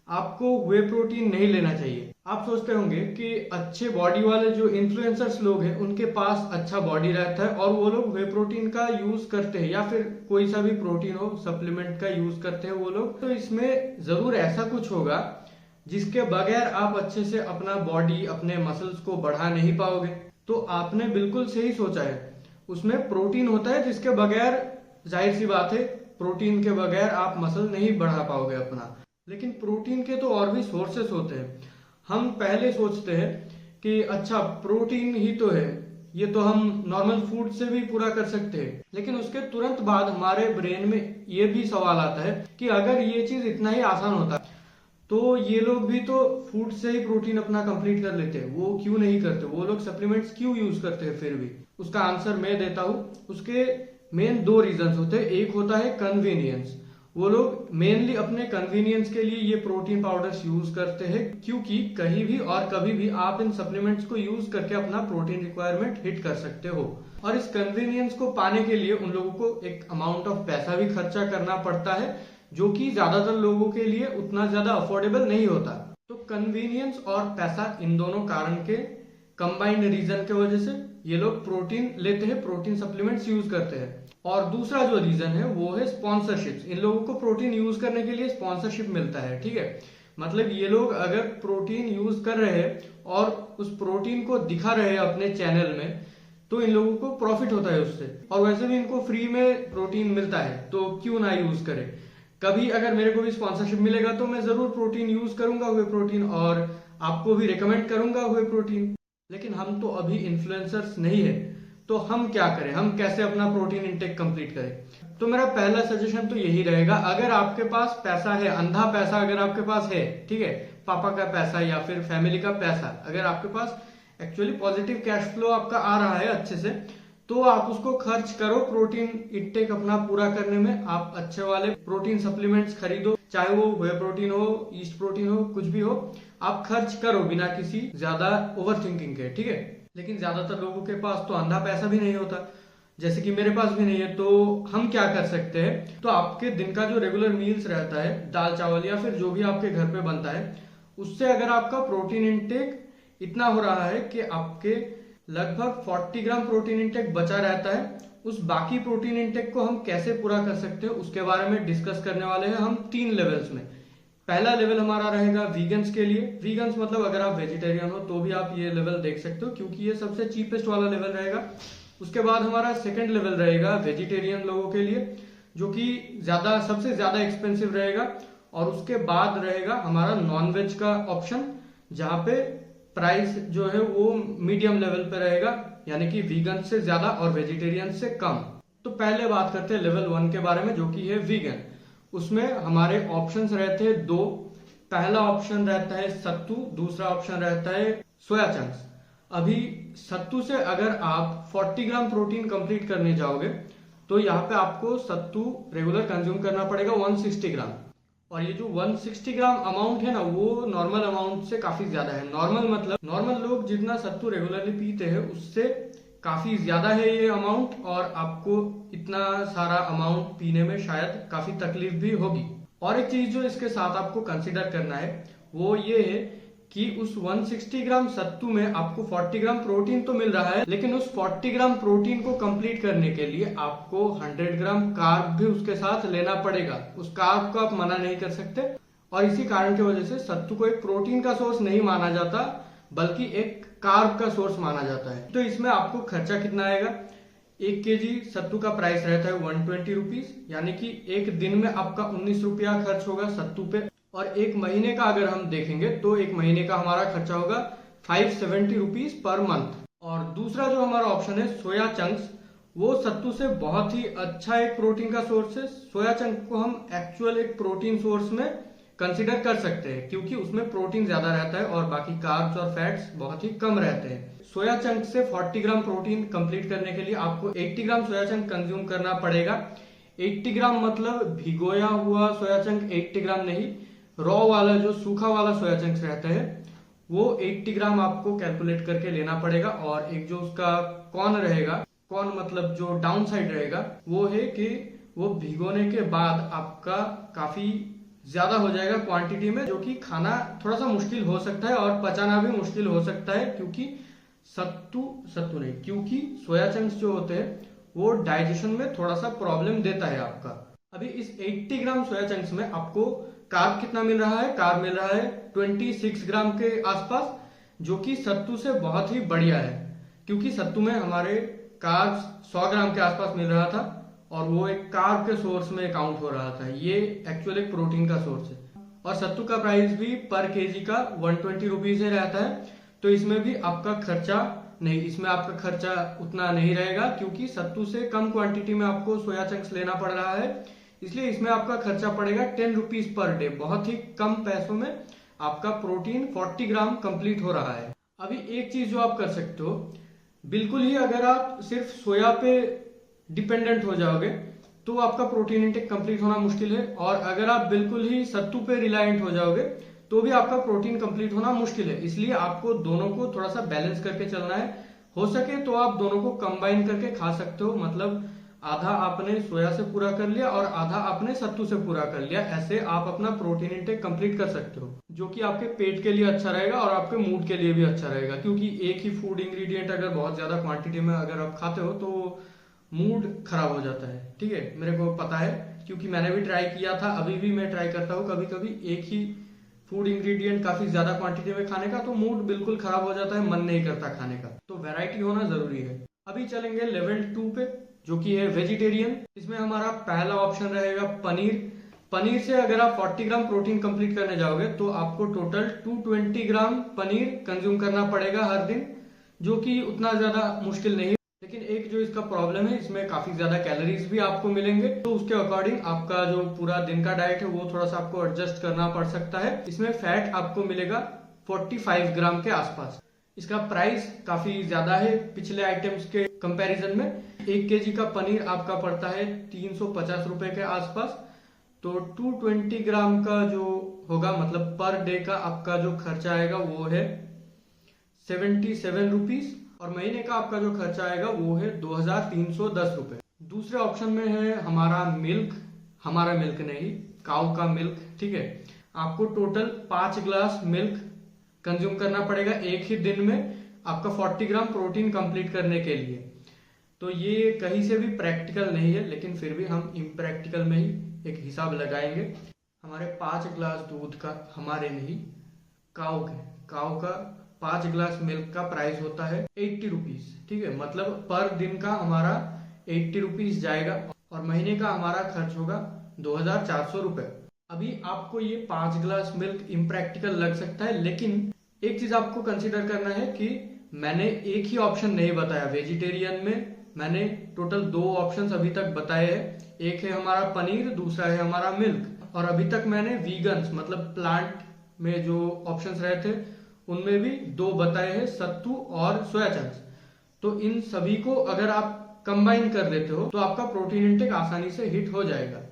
आपको वे प्रोटीन नहीं लेना चाहिए। आप सोचते होंगे कि अच्छे बॉडी वाले जो इन्फ्लुएंसर्स लोग हैं उनके पास अच्छा बॉडी रहता है और वो लोग वे प्रोटीन का यूज करते हैं या फिर कोई सा भी प्रोटीन हो सप्लीमेंट का यूज करते हैं वो लोग, तो इसमें जरूर ऐसा कुछ होगा जिसके बगैर आप अच्छे से अपना बॉडी अपने मसल्स को बढ़ा नहीं पाओगे। तो आपने बिल्कुल सही सोचा है, उसमें प्रोटीन होता है जिसके बगैर जाहिर सी बात है प्रोटीन के बगैर आप मसल नहीं बढ़ा पाओगे अपना। लेकिन प्रोटीन के तो और भी सोर्सेस होते हैं। हम पहले सोचते हैं कि अच्छा प्रोटीन ही तो है, ये तो हम नॉर्मल फूड से भी पूरा कर सकते हैं, लेकिन उसके तुरंत बाद हमारे ब्रेन में ये भी सवाल आता है कि अगर ये चीज इतना ही आसान होता तो ये लोग भी तो फूड से ही प्रोटीन अपना कंप्लीट कर लेते हैं, वो क्यों नहीं करते, वो लोग सप्लीमेंट्स क्यों यूज करते हैं फिर भी। उसका आंसर मैं देता हूं। उसके मेन दो रीजंस होते हैं। एक होता है कन्वीनियंस, वो लोग मेनली अपने कन्वीनियंस के लिए ये प्रोटीन पाउडर्स यूज करते हैं क्योंकि कहीं भी और कभी भी आप इन सप्लीमेंट्स को यूज करके अपना प्रोटीन रिक्वायरमेंट हिट कर सकते हो। और इस कन्वीनियंस को पाने के लिए उन लोगों को एक अमाउंट ऑफ पैसा भी खर्चा करना पड़ता है जो कि ज्यादातर लोगों के लिए उतना ज्यादा अफोर्डेबल नहीं होता। तो कन्वीनियंस और पैसा, इन दोनों कारण के कंबाइंड रीजन के वजह से ये लोग प्रोटीन लेते हैं, प्रोटीन सप्लीमेंट्स यूज करते हैं। और दूसरा जो रीजन है वो है स्पॉन्सरशिप। इन लोगों को प्रोटीन यूज करने के लिए स्पॉन्सरशिप मिलता है, ठीक है। मतलब ये लोग अगर प्रोटीन यूज कर रहे हैं और उस प्रोटीन को दिखा रहे हैं अपने चैनल में तो इन लोगों को प्रॉफिट होता है उससे, और वैसे भी इनको फ्री में प्रोटीन मिलता है तो क्यों ना यूज करें। कभी अगर मेरे को भी स्पॉन्सरशिप मिलेगा तो मैं जरूर प्रोटीन यूज करूंगा हुए प्रोटीन, और आपको भी रिकमेंड करूंगा हुए प्रोटीन। लेकिन हम तो अभी इन्फ्लुएंसर्स नहीं है, तो हम क्या करें, हम कैसे अपना प्रोटीन इंटेक कंप्लीट करें। तो मेरा पहला सजेशन तो यही रहेगा, अगर आपके पास पैसा है, अंधा पैसा अगर आपके पास है, ठीक है, पापा का पैसा या फिर फैमिली का पैसा, अगर आपके पास एक्चुअली पॉजिटिव कैश फ्लो आपका आ रहा है अच्छे से, तो आप उसको खर्च करो प्रोटीन इंटेक अपना पूरा करने में। आप अच्छे वाले प्रोटीन सप्लीमेंट्स खरीदो, चाहे वो व्हे प्रोटीन हो, ईस्ट प्रोटीन हो, कुछ भी हो, आप खर्च करो बिना किसी ज्यादा ओवर थिंकिंग के, ठीक है। लेकिन ज्यादातर लोगों के पास तो अंधा पैसा भी नहीं होता, जैसे कि मेरे पास भी नहीं है। तो हम क्या कर सकते हैं, तो आपके दिन का जो रेगुलर मील्स रहता है, दाल चावल या फिर जो भी आपके घर पे बनता है, उससे अगर आपका प्रोटीन इंटेक इतना हो रहा है कि आपके लगभग 40 ग्राम प्रोटीन इंटेक बचा रहता है, उस बाकी प्रोटीन इंटेक को हम कैसे पूरा कर सकते हैं उसके बारे में डिस्कस करने वाले हैं हम 3 लेवल्स में। पहला लेवल हमारा रहेगा वीगन्स के लिए। वीगन्स मतलब अगर आप वेजिटेरियन हो तो भी आप ये लेवल देख सकते हो क्योंकि ये सबसे चीपेस्ट वाला लेवल रहेगा। उसके बाद हमारा सेकंड लेवल रहेगा वेजिटेरियन लोगों के लिए, जो कि सबसे ज्यादा एक्सपेंसिव रहेगा। और उसके बाद रहेगा हमारा नॉन वेज का ऑप्शन, जहां पे प्राइस जो है वो मीडियम लेवल पे रहेगा, यानी कि वीगन से ज्यादा और वेजिटेरियन से कम। तो पहले बात करते हैं लेवल 1 के बारे में, जो कि है वीगन। उसमें हमारे ऑप्शंस रहते हैं 2। पहला ऑप्शन रहता है सत्तू, दूसरा ऑप्शन रहता है सोया चंक्स। अभी सत्तू से अगर आप 40 ग्राम प्रोटीन कंप्लीट करने जाओगे तो यहाँ पे आपको सत्तू रेगुलर कंज्यूम करना पड़ेगा 160 ग्राम। और ये जो 160 ग्राम अमाउंट है ना, वो नॉर्मल अमाउंट से काफी ज्यादा है। नॉर्मल मतलब नॉर्मल लोग जितना सत्तू रेगुलरली पीते हैं उससे काफी ज्यादा है ये अमाउंट, और आपको इतना सारा अमाउंट पीने में शायद काफी तकलीफ भी होगी। और एक चीज जो इसके साथ आपको कंसिडर करना है वो ये है कि उस 160 ग्राम सत्तू में आपको 40 ग्राम प्रोटीन तो मिल रहा है, लेकिन उस 40 ग्राम प्रोटीन को कंप्लीट करने के लिए आपको 100 ग्राम कार्ब भी उसके साथ लेना पड़ेगा। उस कार्ब को आप मना नहीं कर सकते, और इसी कारण की वजह से सत्तू को एक प्रोटीन का सोर्स नहीं माना जाता बल्कि एक कार्ब का सोर्स माना जाता है। तो इसमें आपको खर्चा कितना आएगा, 1 केजी सत्तू का प्राइस रहता है 120 रुपीज, यानी कि एक दिन में आपका 19 रुपया खर्च होगा सत्तू पे। और एक महीने का अगर हम देखेंगे तो एक महीने का हमारा खर्चा होगा 570 रुपीज पर मंथ। और दूसरा जो हमारा ऑप्शन है सोया चंक्स, वो सत्तू से बहुत ही अच्छा एक प्रोटीन का सोर्स है। सोया चंक को हम एक्चुअल एक प्रोटीन सोर्स में कंसिडर कर सकते हैं क्योंकि उसमें प्रोटीन ज्यादा रहता है और बाकी कार्ब्स और फैट्स बहुत ही कम रहते हैं। सोया चंक से 40 ग्राम प्रोटीन कंप्लीट करने के लिए आपको 80 ग्राम सोया चंक कंज्यूम करना पड़ेगा। 80 ग्राम मतलब भिगोया हुआ सोया चंक 80 ग्राम नहीं, रॉ वाला जो सूखा वाला सोया चंक्स रहता है वो 80 ग्राम आपको कैलकुलेट करके लेना पड़ेगा। और एक जो उसका कॉर्न रहेगा, कॉर्न मतलब जो डाउन साइड रहेगा, वो है कि वो भिगोने के बाद आपका काफी ज्यादा हो जाएगा क्वांटिटी में, जो कि खाना थोड़ा सा मुश्किल हो सकता है और पचाना भी मुश्किल हो सकता है, क्योंकि सत्तू सत्तू नहीं, क्योंकि सोया चंक्स जो होते हैं वो डाइजेशन में थोड़ा सा प्रॉब्लम देता है आपका। अभी इस 80 ग्राम सोया चंक्स में आपको कार्ब कितना मिल रहा है? कार्ब मिल रहा है 26 ग्राम के आसपास, जो कि सत्तू से बहुत ही बढ़िया है, क्योंकि सत्तू में हमारे कार्ब 100 ग्राम के आसपास मिल रहा था और वो एक कार्ब के सोर्स में काउंट हो रहा था। ये एक्चुअली एक प्रोटीन का सोर्स है। और सत्तू का प्राइस भी पर केजी का 120 रुपीज ही रहता है, तो इसमें भी आपका खर्चा नहीं, इसमें आपका खर्चा उतना नहीं रहेगा, क्योंकि सत्तू से कम क्वांटिटी में आपको सोया चंक्स लेना पड़ रहा है, इसलिए इसमें आपका खर्चा पड़ेगा 10 रुपीज पर डे। बहुत ही कम पैसों में आपका प्रोटीन 40 ग्राम कंप्लीट हो रहा है। अभी एक चीज जो आप कर सकते हो, बिल्कुल ही अगर आप सिर्फ सोया पे डिपेंडेंट हो जाओगे तो आपका प्रोटीन इंटेक कंप्लीट होना मुश्किल है, और अगर आप बिल्कुल ही सत्तू पे रिलायंट हो जाओगे तो भी आपका प्रोटीन कंप्लीट होना मुश्किल है। इसलिए आपको दोनों को थोड़ा सा बैलेंस करके चलना है। हो सके तो आप दोनों को कंबाइन करके खा सकते हो, मतलब आधा आपने सोया से पूरा कर लिया और आधा आपने सत्तू से पूरा कर लिया, ऐसे आप अपना प्रोटीन इंटेक कंप्लीट कर सकते हो, जो कि आपके पेट के लिए अच्छा रहेगा और आपके मूड के लिए भी अच्छा रहेगा। क्योंकि एक ही फूड इंग्रेडिएंट अगर बहुत ज्यादा क्वांटिटी में अगर आप खाते हो तो मूड खराब हो जाता है। ठीक है, मेरे को पता है, क्योंकि मैंने भी ट्राई किया था, अभी भी मैं ट्राई करता हूँ कभी कभी एक ही फूड इंग्रेडिएंट काफी ज्यादा क्वांटिटी में खाने का, तो मूड बिल्कुल खराब हो जाता है, मन नहीं करता खाने का, तो वैरायटी होना जरूरी है। अभी चलेंगे लेवल 2 पे, जो कि है वेजिटेरियन। इसमें हमारा पहला ऑप्शन रहेगा पनीर। पनीर से अगर आप 40 ग्राम प्रोटीन कंप्लीट करने जाओगे तो आपको टोटल 220 ग्राम पनीर कंज्यूम करना पड़ेगा हर दिन, जो कि उतना ज्यादा मुश्किल नहीं है। लेकिन एक जो इसका प्रॉब्लम है, इसमें काफी ज्यादा कैलोरीज भी आपको मिलेंगे, तो उसके अकॉर्डिंग आपका जो पूरा दिन का डाइट है वो थोड़ा सा आपको एडजस्ट करना पड़ सकता है। इसमें फैट आपको मिलेगा 45 ग्राम के आसपास। इसका प्राइस काफी ज्यादा है पिछले आइटम्स के कंपैरिजन में। 1 केजी का पनीर आपका पड़ता है 350 रुपए के आसपास, तो 220 ग्राम का जो होगा, मतलब पर डे का आपका जो खर्चा आएगा वो है 77 रुपीज, और महीने का आपका जो खर्चा आएगा वो है 2310 रुपए। दूसरे ऑप्शन में है हमारा मिल्क, हमारा मिल्क नहीं, काऊ का मिल्क। ठीक है, आपको टोटल 5 ग्लास मिल्क कंज्यूम करना पड़ेगा एक ही दिन में, आपका 40 ग्राम प्रोटीन कंप्लीट करने के लिए। तो ये कहीं से भी प्रैक्टिकल नहीं है, लेकिन फिर भी हम इम्प्रैक्टिकल में ही एक हिसाब लगाएंगे। हमारे 5 ग्लास दूध का, हमारे नहीं, काऊ का 5 ग्लास मिल्क का प्राइस होता है 80 रुपीज। ठीक है, मतलब पर दिन का हमारा 80 रुपीज जाएगा और महीने का हमारा खर्च होगा 2400 रुपए। अभी आपको ये 5 ग्लास मिल्क इम्प्रैक्टिकल लग सकता है, लेकिन एक चीज आपको कंसीडर करना है कि मैंने एक ही ऑप्शन नहीं बताया। वेजिटेरियन में मैंने टोटल 2 ऑप्शंस अभी तक बताए हैं, एक है हमारा पनीर, दूसरा है हमारा मिल्क। और अभी तक मैंने वीगन्स मतलब प्लांट में जो ऑप्शंस रहे थे उनमें भी 2 बताए हैं, सत्तू और सोया चंक्स। तो इन सभी को अगर आप कंबाइन कर लेते हो तो आपका प्रोटीन इंटेक आसानी से हिट हो जाएगा।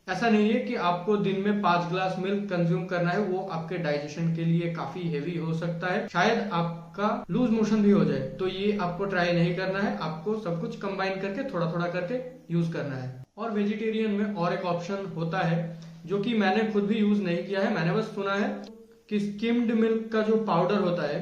ऐसा नहीं है कि आपको दिन में 5 ग्लास मिल्क कंज्यूम करना है, वो आपके डाइजेशन के लिए काफी हेवी हो सकता है, शायद आपका लूज मोशन भी हो जाए, तो ये आपको ट्राई नहीं करना है। आपको सब कुछ कंबाइन करके थोड़ा थोड़ा करके यूज करना है। और वेजिटेरियन में और एक ऑप्शन होता है जो कि मैंने खुद भी यूज नहीं किया है, मैंने बस सुना है कि स्किम्ड मिल्क का जो पाउडर होता है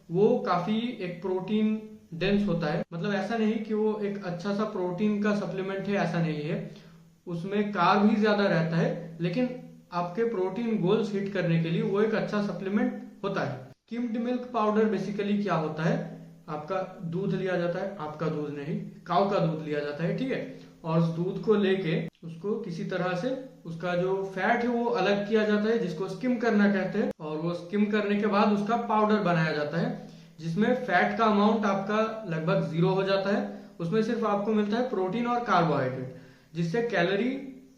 वो काफी एक प्रोटीन डेंस होता है। मतलब ऐसा नहीं कि वो एक अच्छा सा प्रोटीन का सप्लीमेंट है, ऐसा नहीं है, उसमें कार्ब भी ज्यादा रहता है, लेकिन आपके प्रोटीन गोल्स हिट करने के लिए वो एक अच्छा सप्लीमेंट होता है। स्किम्ड मिल्क पाउडर बेसिकली क्या होता है, आपका दूध लिया जाता है, आपका दूध नहीं, काऊ का दूध लिया जाता है। ठीक है, और उस दूध को लेके उसको किसी तरह से उसका जो फैट है वो अलग किया जाता है, जिसको स्किम करना कहते हैं, और वो स्किम करने के बाद उसका पाउडर बनाया जाता है, जिसमें फैट का अमाउंट आपका लगभग 0 हो जाता है। उसमें सिर्फ आपको मिलता है प्रोटीन और कार्बोहाइड्रेट, जिससे कैलोरी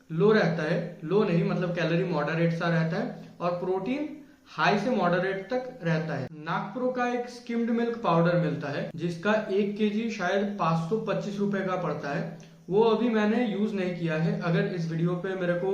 लो रहता है, लो नहीं मतलब कैलोरी मॉडरेट सा रहता है, और प्रोटीन हाई से मॉडरेट तक रहता है। नागप्रो का एक स्किम्ड मिल्क पाउडर मिलता है जिसका 1 केजी शायद 525 रुपए का पड़ता है, वो अभी मैंने यूज नहीं किया है। अगर इस वीडियो पे मेरे को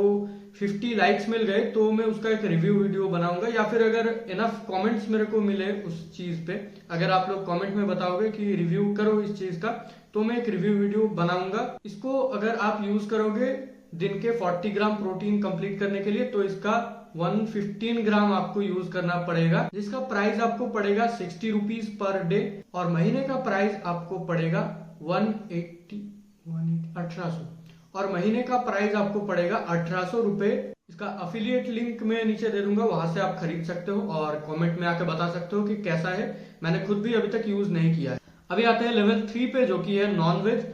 50 लाइक्स मिल गए तो मैं उसका एक रिव्यू वीडियो बनाऊंगा, या फिर अगर इनफ कमेंट्स मेरे को मिले उस चीज पे, अगर आप लोग कमेंट में बताओगे कि रिव्यू करो इस चीज का, तो मैं एक रिव्यू वीडियो बनाऊंगा। इसको अगर आप यूज करोगे दिन के 40 ग्राम प्रोटीन कंप्लीट करने के लिए, तो इसका 115 ग्राम आपको यूज करना पड़ेगा, जिसका प्राइस आपको पड़ेगा 60 रुपीज पर डे। और महीने का प्राइस आपको पड़ेगा 1800, और महीने का प्राइस आपको पड़ेगा 1800 रुपए। इसका अफिलिएट लिंक मैं नीचे दे दूंगा, वहां से आप खरीद सकते हो और कमेंट में आके बता सकते हो कि कैसा है। मैंने खुद भी अभी तक यूज नहीं किया है। अभी आते हैं लेवल 3 पे, जो कि है नॉन वेज।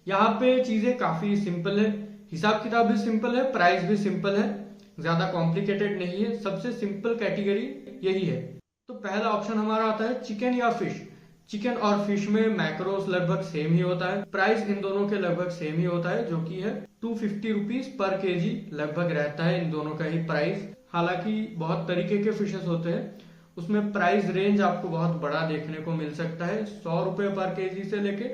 यहाँ पे चीजें काफी सिंपल है, हिसाब किताब भी सिंपल है, प्राइस भी सिंपल है, ज्यादा कॉम्प्लिकेटेड नहीं है। सबसे सिंपल कैटेगरी यही है। तो पहला ऑप्शन हमारा आता है चिकन या फिश। चिकन और फिश में मैक्रोस लगभग सेम ही होता है, प्राइस इन दोनों के लगभग सेम ही होता है, जो कि है 250 रुपीज पर केजी लगभग रहता है इन दोनों का ही प्राइस। हालांकि बहुत तरीके के फिशेस होते हैं, उसमें प्राइस रेंज आपको बहुत बड़ा देखने को मिल सकता है। 100 रुपए पर केजी से लेके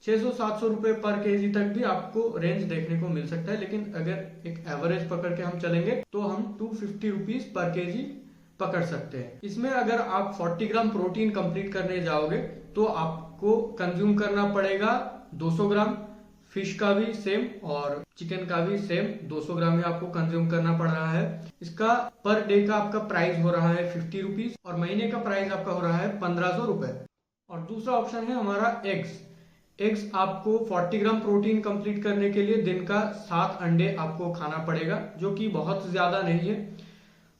600-700 रुपए पर केजी तक भी आपको रेंज देखने को मिल सकता है। लेकिन अगर एक एवरेज पकड़ के हम चलेंगे तो हम 250 रुपीज पर केजी पकड़ सकते हैं। इसमें अगर आप 40 ग्राम प्रोटीन कंप्लीट करने जाओगे तो आपको कंज्यूम करना पड़ेगा 200 ग्राम। फिश का भी सेम और चिकन का भी सेम 200 ग्राम ही आपको कंज्यूम करना पड़ रहा है। इसका पर डे का आपका प्राइस हो रहा है 50 रुपीज और महीने का प्राइस आपका हो रहा है 1500 रुपए। और दूसरा ऑप्शन है हमारा एग्स आपको 40 ग्राम प्रोटीन कंप्लीट करने के लिए दिन का 7 अंडे आपको खाना पड़ेगा, जो कि बहुत ज्यादा नहीं है।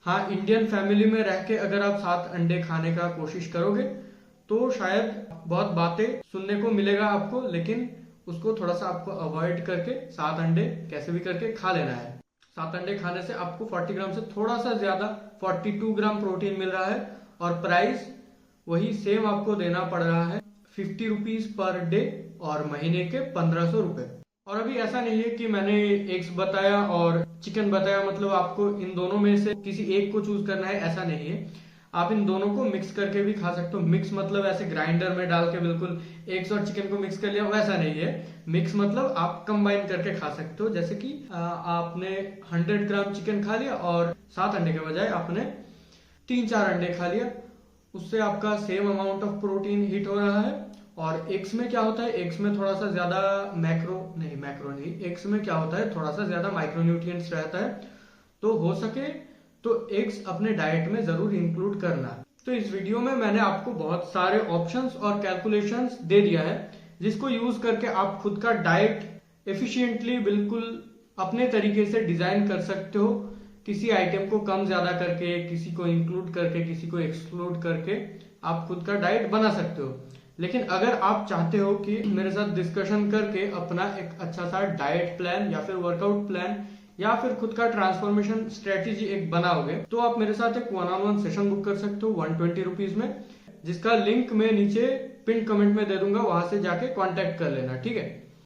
हाँ, इंडियन फैमिली में रह के अगर आप 7 अंडे खाने का कोशिश करोगे तो शायद बहुत बातें सुनने को मिलेगा आपको, लेकिन उसको थोड़ा सा आपको अवॉइड करके 7 अंडे कैसे भी करके खा लेना है। 7 अंडे खाने से आपको 40 ग्राम से थोड़ा सा ज्यादा 42 ग्राम प्रोटीन मिल रहा है और प्राइस वही सेम आपको देना पड़ रहा है 50 रुपीज पर डे और महीने के 1500 रुपए। और अभी ऐसा नहीं है कि मैंने एग्स बताया और चिकन बताया मतलब आपको इन दोनों में से किसी एक को चूज करना है, ऐसा नहीं है। आप इन दोनों को मिक्स करके भी खा सकते हो। मिक्स मतलब ऐसे ग्राइंडर में डाल के बिल्कुल एग्स और चिकन को मिक्स कर लिया, वैसा नहीं है। मिक्स मतलब आप कंबाइन करके खा सकते हो। जैसे कि आपने 100 ग्राम चिकन खा लिया और 7 अंडे के बजाय आपने 3-4 अंडे खा लिया, उससे आपका same amount of protein hit हो रहा है। और एग्स में क्या होता है, एग्स में थोड़ा सा ज्यादा मैक्रो नहीं, एग्स में क्या होता है थोड़ा सा ज्यादा माइक्रोन्यूट्रिएंट्स रहता है। तो हो सके तो एग्स अपने डाइट में जरूर इंक्लूड करना। तो इस वीडियो में मैंने आपको बहुत सारे ऑप्शंस और कैलकुलेशंस दे दिया है, जिसको यूज करके आप खुद का डाइट एफिशिएंटली बिल्कुल अपने तरीके से डिजाइन कर सकते हो। किसी आइटम को कम ज्यादा करके, किसी को इंक्लूड करके, किसी को एक्सक्लूड करके आप खुद का डाइट बना सकते हो। लेकिन अगर आप चाहते हो कि मेरे साथ डिस्कशन करके अपना एक अच्छा सा डाइट प्लान या फिर वर्कआउट प्लान या फिर खुद का ट्रांसफॉर्मेशन स्ट्रेटेजी एक बनाओगे, तो आप मेरे साथ एक 1-on-1 सेशन बुक कर सकते हो 120 रुपीज में, जिसका लिंक मैं नीचे पिन कमेंट में दे दूंगा, वहां से जाके कांटेक्ट कर लेना, ठीक है।